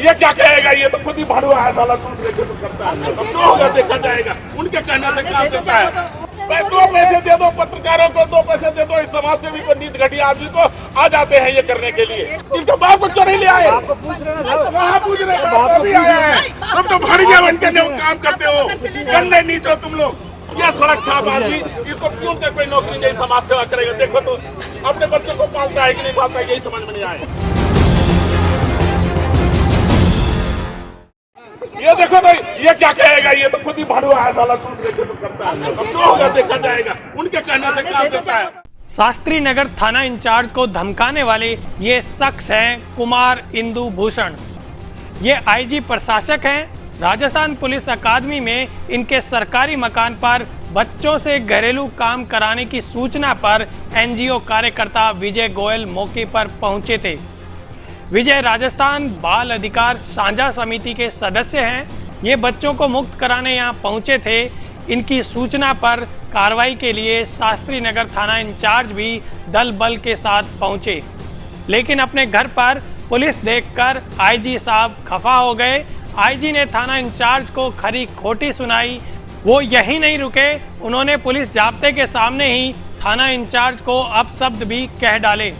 ये क्या कहेगा, ये तो खुद ही भड़ुआ है साला, दूसरे के तो करता है। अब जो होगा देखा जाएगा, उनके कहने से काम करता है। भाई 2 पैसे दे दो पत्रकारों को, 2 पैसे दे दो इस समाज सेवी को, नीच घटिया आदमी को, आ जाते हैं ये करने के लिए। इनके बाप को क्यों नहीं ले आए? कहाँ पूछ रहे हैं? तुम तो भड़िया बन के काम करते हो, गंदे नीच हो तुम लोग। यह सड़क छाप आदमी, इसको क्यों के कोई नौकरी नहीं, समाज सेवा करेगा? देखो तो अपने बच्चों को पालता है कि नहीं पालता है, यही समझ में नहीं आए। ये देखो भाई, ये क्या कहेगा, ये तो खुद ही भड़ुआ है साला, दूसरे के तो करता है। अब जो होगा देखा जाएगा, उनके कहने से काम करता है। शास्त्री नगर थाना इंचार्ज को धमकाने वाले ये शख्स हैं कुमार इंदु भूषण। ये आईजी प्रशासक हैं। राजस्थान पुलिस अकादमी में इनके सरकारी मकान पर बच्चों से घरेलू काम कराने की सूचना पर एनजीओ कार्यकर्ता विजय गोयल मौके पर पहुंचे थे। विजय राजस्थान बाल अधिकार साझा समिति के सदस्य हैं। ये बच्चों को मुक्त कराने यहाँ पहुंचे थे। इनकी सूचना पर कार्रवाई के लिए शास्त्री नगर थाना इंचार्ज भी दल बल के साथ पहुंचे, लेकिन अपने घर पर पुलिस देखकर आईजी साहब खफा हो गए। आईजी ने थाना इंचार्ज को खरी खोटी सुनाई। वो यही नहीं रुके, उन्होंने पुलिस जाब्ते के सामने ही थाना इंचार्ज को अपशब्द भी कह डाले।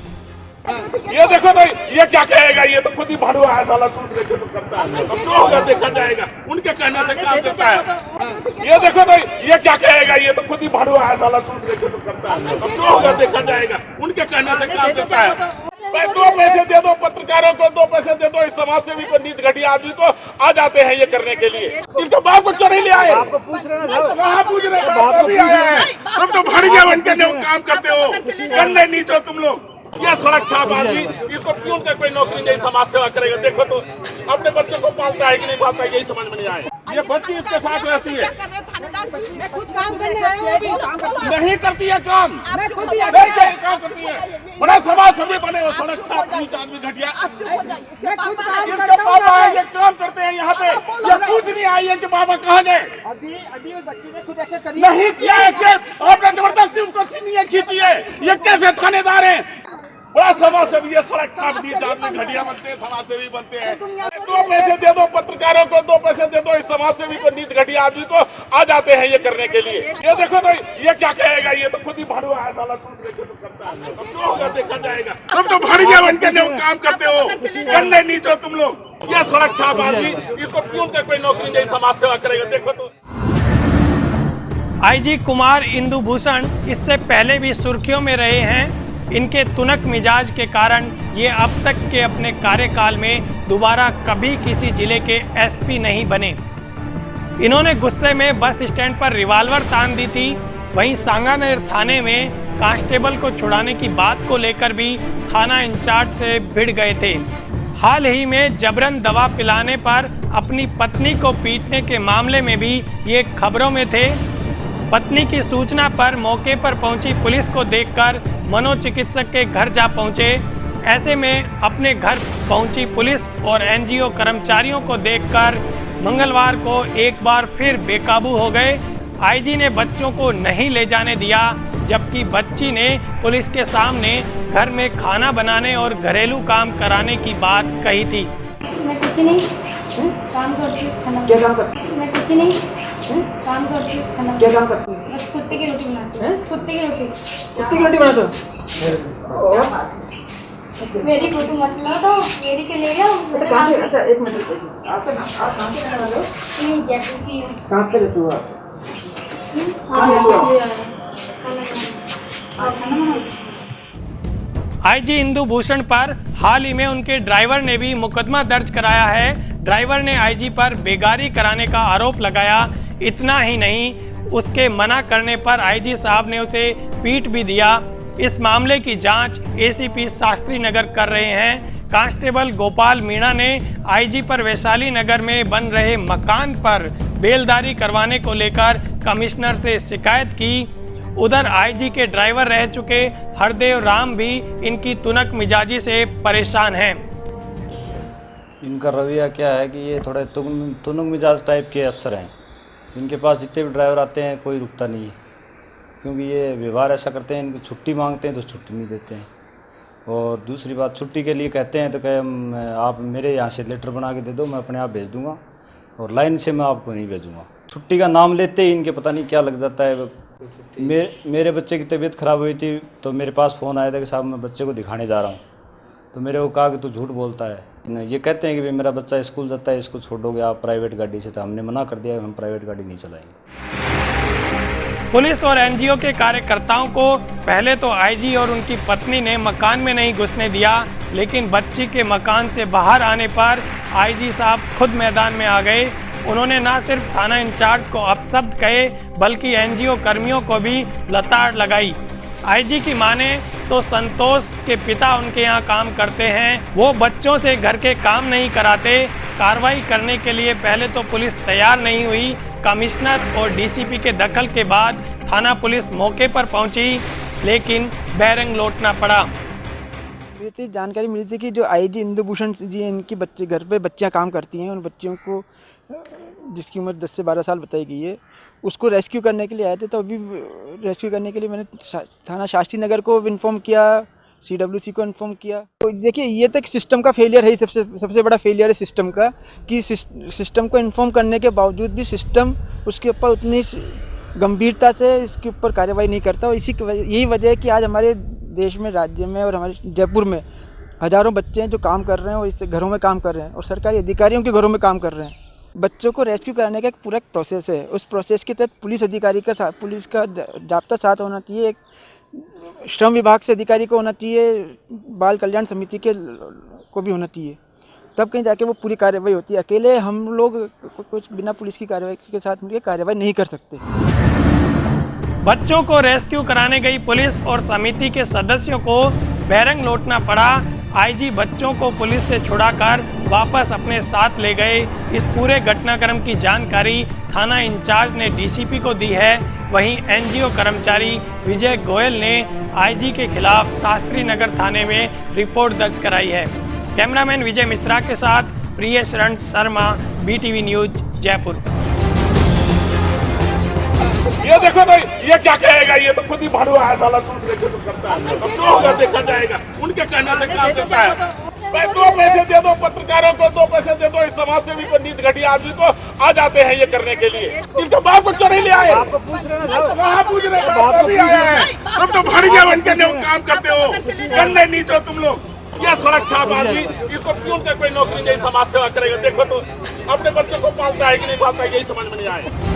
ये देखो भाई, ये क्या कहेगा, ये तो खुद ही भड़ुआ है साला, दूसरे के तो करता है। अब जो होगा देखा जाएगा, उनके कहने से काम करता है। ये देखो भाई, ये क्या कहेगा, ये तो खुद ही भड़ुआ है साला, दूसरे के तो करता है। अब जो होगा देखा जाएगा, उनके कहने से काम करता है। भाई 2 पैसे दे दो पत्रकारों को, 2 पैसे दे दो इस समाज सेवी को, नीच घटिया आदमी को, आ जाते हैं ये करने के लिए। इनके बाप को क्यों नहीं ले आए? कहाँ पूछ रहे हैं? तुम तो भड़िया बन के काम करते हो, गंदे नीच हो तुम लोग। यह सड़क छाप आदमी, इसको क्यों के कोई नौकरी नहीं, समाज सेवा करेगा? देखो तो अपने बच्चों को पालता है कि नहीं पालता है, यही समझ में नहीं आए। ये बच्ची इसके साथ रहती है, मैं खुद काम करने आई हूं। नहीं करती है काम, मैं खुद काम करती है। बड़ा समाज सेवी बने हो, सड़क छाप आदमी घटिया। इसके पापा है, ये काम करते हैं यहाँ पे, ये पूछ नहीं आई है कि बाबा कहाँ गए। अभी बच्ची ने खुद एक्सेप्ट करी नहीं किया एक्सेप्ट, आपने जबरदस्ती उसको छीनी है, खींची है। ये कैसे थानेदार है? बड़ा समाज सेवी, ये सड़क छाप दी आदमी घटिया बनते हैं, समाज सेवी बनते हैं। 2 पैसे दे दो पत्रकारों को, 2 पैसे दे दो इस समाज सेवी को, नीच घटिया आदमी को, आ जाते हैं ये करने के लिए। ये देखो भाई, ये क्या कहेगा, ये तो खुद ही भड़ुआ है साला, दूसरे के तो करता है। अब जो होगा देखा जाएगा। तुम तो भड़िया बन के काम करते हो, गंदे नीच हो तुम लोग। यह सड़क छाप आदमी, इसको क्यों के कोई नौकरी नहीं, समाज सेवा करेगा? देखो तो आईजी कुमार इंदु भूषण इससे पहले भी सुर्खियों में रहे हैं। इनके तुनक मिजाज के कारण ये अब तक के अपने कार्यकाल में दोबारा कभी किसी जिले के एसपी नहीं बने। इन्होंने गुस्से में बस स्टैंड पर रिवाल्वर तान दी थी। वहीं सांगानेर थाने में कांस्टेबल को छुड़ाने की बात को लेकर भी थाना इंचार्ज से भिड़ गए थे। हाल ही में जबरन दवा पिलाने पर अपनी पत्नी को पीटने के मामले में भी ये खबरों में थे। पत्नी की सूचना पर मौके पर पहुंची पुलिस को देखकर मनोचिकित्सक के घर जा पहुंचे। ऐसे में अपने घर पहुंची पुलिस और एनजीओ कर्मचारियों को देखकर मंगलवार को एक बार फिर बेकाबू हो गए। आईजी ने बच्चों को नहीं ले जाने दिया, जबकि बच्ची ने पुलिस के सामने घर में खाना बनाने और घरेलू काम कराने की बात कही थी। मैं कुछ नहीं काम करती हूँ। क्या काम करती मैं कुछ नहीं काम करती हूँ। क्या काम करती है? बस कुत्ते की रोटी बनाती हूँ। कुत्ते की रोटी। कुत्ते की रोटी बनाते हो? मेरी फोटो मत ला तो मेरी के ले लो। अच्छा एक मिनट, आपका नाम, आप कहाँ से रहने वाले हो? नहीं जैसे कि कहाँ पे रहते हो आप? आईजी इंदु भूषण पर हाल ही में उनके ड्राइवर ने भी मुकदमा दर्ज कराया है। ड्राइवर ने आईजी पर बेगारी कराने का आरोप लगाया। इतना ही नहीं, उसके मना करने पर आईजी साहब ने उसे पीट भी दिया। इस मामले की जांच एसीपी शास्त्री नगर कर रहे हैं। कांस्टेबल गोपाल मीणा ने आईजी पर वैशाली नगर में बन रहे मकान पर बेलदारी करवाने को लेकर कमिश्नर से शिकायत की। उधर आईजी के ड्राइवर रह चुके हरदेव राम भी इनकी तुनक मिजाजी से परेशान हैं। इनका रवैया क्या है कि ये थोड़े तुनक मिजाज टाइप के अफसर हैं। इनके पास जितने भी ड्राइवर आते हैं कोई रुकता नहीं है, क्योंकि ये व्यवहार ऐसा करते हैं, इनको छुट्टी मांगते हैं तो छुट्टी नहीं देते हैं। और दूसरी बात, छुट्टी के लिए कहते हैं तो कहे आप मेरे यहाँ से लेटर बना के दे दो, मैं अपने आप भेज दूंगा, और लाइन से मैं आपको नहीं भेजूंगा। छुट्टी का नाम लेते ही इनके पता नहीं क्या लग जाता है। मेरे बच्चे की तबीयत ख़राब हुई थी तो मेरे पास फ़ोन आया था कि साहब मैं बच्चे को दिखाने जा रहा हूँ, तो मेरे को कहा कि तू झूठ बोलता है। ये कहते हैं कि भाई मेरा बच्चा स्कूल जाता है, इसको छोड़ोगे आप प्राइवेट गाड़ी से, तो हमने मना कर दिया, हम प्राइवेट गाड़ी नहीं चलाएंगे। पुलिस और एनजीओ के कार्यकर्ताओं को पहले तो आईजी और उनकी पत्नी ने मकान में नहीं घुसने दिया, लेकिन बच्ची के मकान से बाहर आने पर आईजी साहब खुद मैदान में आ गए। उन्होंने न सिर्फ थाना इंचार्ज को अपशब्द कहे, बल्कि एनजीओ कर्मियों को भी लताड़ लगाई। आईजी की माने तो संतोष के पिता उनके यहाँ काम करते हैं, वो बच्चों से घर के काम नहीं कराते। कार्रवाई करने के लिए पहले तो पुलिस तैयार नहीं हुई। कमिश्नर और डीसीपी के दखल के बाद थाना पुलिस मौके पर पहुंची, लेकिन बहरंग लौटना पड़ा। मुझे जानकारी मिली थी कि जो आईजी इंदुभूषण जी, इनकी बच्चे घर पे बच्चियां काम करती हैं, उन बच्चियों को जिसकी उम्र 10 से 12 साल बताई गई है, उसको रेस्क्यू करने के लिए आए थे। तो अभी रेस्क्यू करने के लिए मैंने थाना शास्त्री नगर को इन्फॉर्म किया, CWC को इन्फॉर्म किया। तो देखिए, ये तो सिस्टम का फेलियर है, सबसे बड़ा फेलियर है सिस्टम का, कि सिस्टम को इन्फॉर्म करने के बावजूद भी सिस्टम उसके ऊपर उतनी गंभीरता से इसके ऊपर कार्रवाई नहीं करता। और यही वजह है कि आज हमारे देश में, राज्य में और हमारे जयपुर में हज़ारों बच्चे हैं जो काम कर रहे हैं और इससे घरों में काम कर रहे हैं और सरकारी अधिकारियों के घरों में काम कर रहे हैं। बच्चों को रेस्क्यू कराने का एक पूरा प्रोसेस है। उस प्रोसेस के तहत पुलिस अधिकारी का साथ, पुलिस का जाब्ता साथ होना चाहिए, एक श्रम विभाग से अधिकारी को होना चाहिए, बाल कल्याण समिति के को भी होना चाहिए, तब कहीं जाके वो पूरी कार्रवाई होती है। अकेले हम लोग कुछ बिना पुलिस की कार्रवाई के साथ मिलकर कार्रवाई नहीं कर सकते। बच्चों को रेस्क्यू कराने गई पुलिस और समिति के सदस्यों को बहरंग लौटना पड़ा। आईजी बच्चों को पुलिस से छुड़ाकर वापस अपने साथ ले गए। इस पूरे घटनाक्रम की जानकारी थाना इंचार्ज ने डीसीपी को दी है। वहीं एनजीओ कर्मचारी विजय गोयल ने आईजी के खिलाफ शास्त्री नगर थाने में रिपोर्ट दर्ज कराई है। कैमरामैन विजय मिश्रा के साथ प्रियेश रण शर्मा, BTV न्यूज, जयपुर। ये देखो भाई, ये क्या कहेगा, ये तो खुद ही भाड़ुआ है साला, दूसरे को तो करता है। अब जो होगा देखा जाएगा, उनके कहने से काम करता है। भाई 2 पैसे दे दो पत्रकारों को, 2 पैसे दे दो इस समाज सेवी को, नीच घटिया आदमी को, आ जाते हैं ये करने के लिए। इनके बाप को क्यों नहीं ले आए? आपको पूछ रहे हैं, कहाँ पूछ रहे हैं? बाप भी आया है। तुम तो भाड़िया बन के काम करते हो, गंदे नीच हो तुम लोग। ये सड़क छाप आदमी, इसको क्यों कोई नौकरी नहीं, समाज सेवा करेगा? देखो तो अपने बच्चों को पालता है कि नहीं पालता है, यही समझ में नहीं आए।